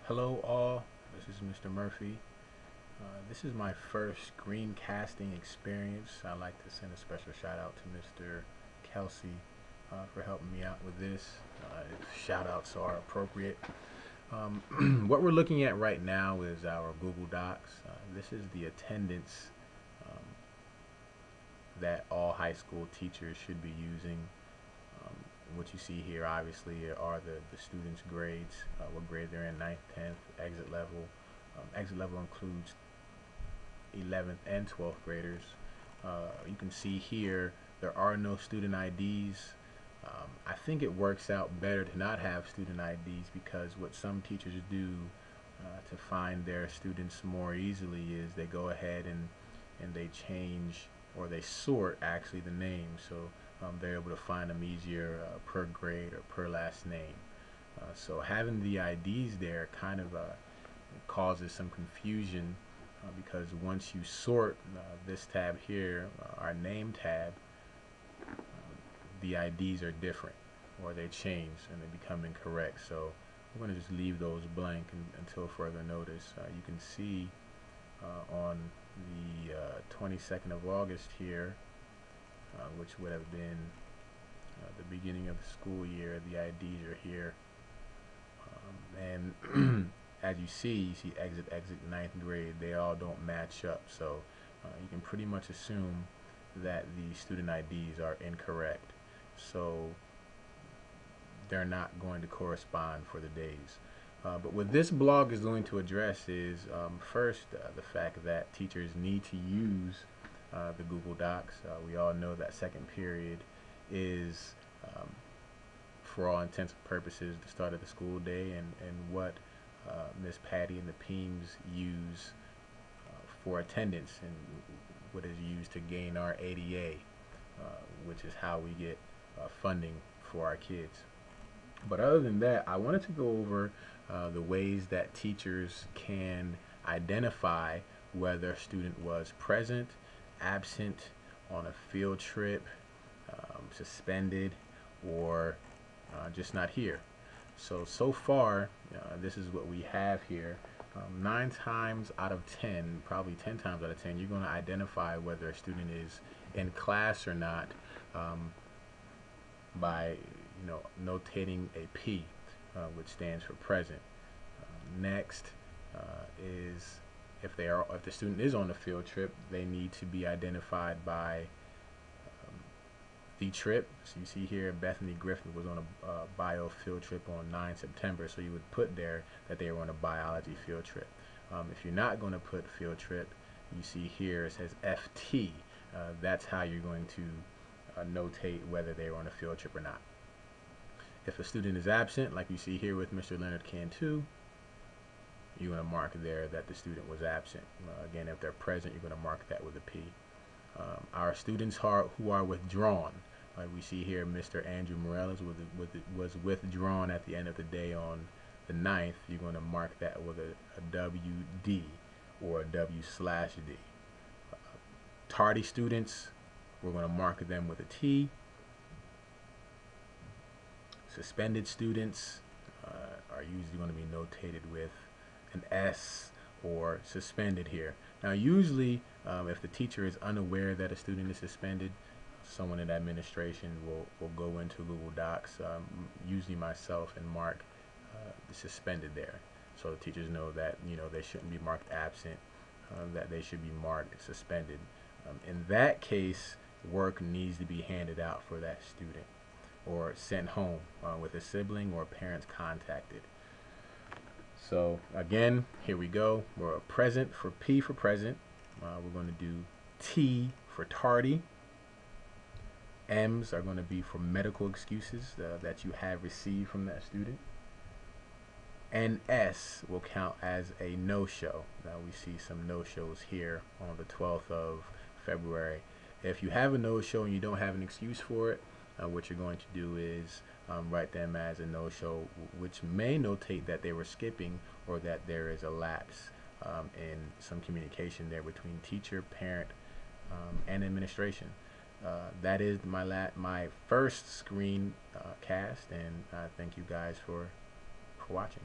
Hello all, this is Mr. Murphy. This is my first screencasting experience. I'd like to send a special shout out to Mr. Kelsey for helping me out with this. Shout outs are appropriate. What we're looking at right now is our Google Docs. This is the attendance um, that all high school teachers should be using. Um, what you see here obviously are the students' grades, what grade they're in, 9th, 10th, exit level. Exit level includes 11th and 12th graders. You can see here there are no student IDs. I think it works out better to not have student IDs because what some teachers do to find their students more easily is they go ahead and they change or they sort actually the names, so they're able to find them easier per grade or per last name. So having the IDs there kind of causes some confusion because once you sort this tab here, our name tab, the IDs are different or they change and they become incorrect. So we're going to just leave those blank until further notice. You can see on the 22nd of August here, which would have been the beginning of the school year, the IDs are here. And as you see exit, ninth grade, they all don't match up. So you can pretty much assume that the student IDs are incorrect. So they're not going to correspond for the days. But what this blog is going to address is first the fact that teachers need to use the Google Docs. We all know that second period is for all intents and purposes the start of the school day, and what Miss Patty and the Peems use for attendance and what is used to gain our ADA, which is how we get funding for our kids. But other than that, I wanted to go over the ways that teachers can identify whether a student was present, absent, on a field trip, suspended, or just not here. So far, this is what we have here. 9 times out of 10, probably 10 times out of 10, you're going to identify whether a student is in class or not by notating a P, which stands for present. Next is if the student is on a field trip, they need to be identified by the trip. So you see here Bethany Griffin was on a bio field trip on 9 September, so you would put there that they were on a biology field trip. If you're not going to put field trip, you see here it says FT. That's how you're going to notate whether they were on a field trip or not. If a student is absent, like you see here with Mr. Leonard Cantu, you're going to mark there that the student was absent. Again, if they're present, you're going to mark that with a P. Our students who are withdrawn, we see here Mr. Andrew Morales was withdrawn at the end of the day on the 9th. You're going to mark that with a WD or a W/D. Tardy students, we're going to mark them with a T. Suspended students are usually going to be notated with an S or suspended here. Now usually if the teacher is unaware that a student is suspended, someone in administration will go into Google Docs, usually myself, and mark the suspended there, so the teachers know that they shouldn't be marked absent, that they should be marked suspended. In that case, work needs to be handed out for that student or sent home with a sibling or parents contacted. So again, here we go. We're present for P for present. We're going to do T for tardy. M's are going to be for medical excuses that you have received from that student. And S will count as a no-show. Now we see some no-shows here on the 12th of February. If you have a no-show and you don't have an excuse for it, what you're going to do is write them as a no-show, which may notate that they were skipping or that there is a lapse in some communication there between teacher, parent, and administration. That is my first screen cast, and I thank you guys for watching.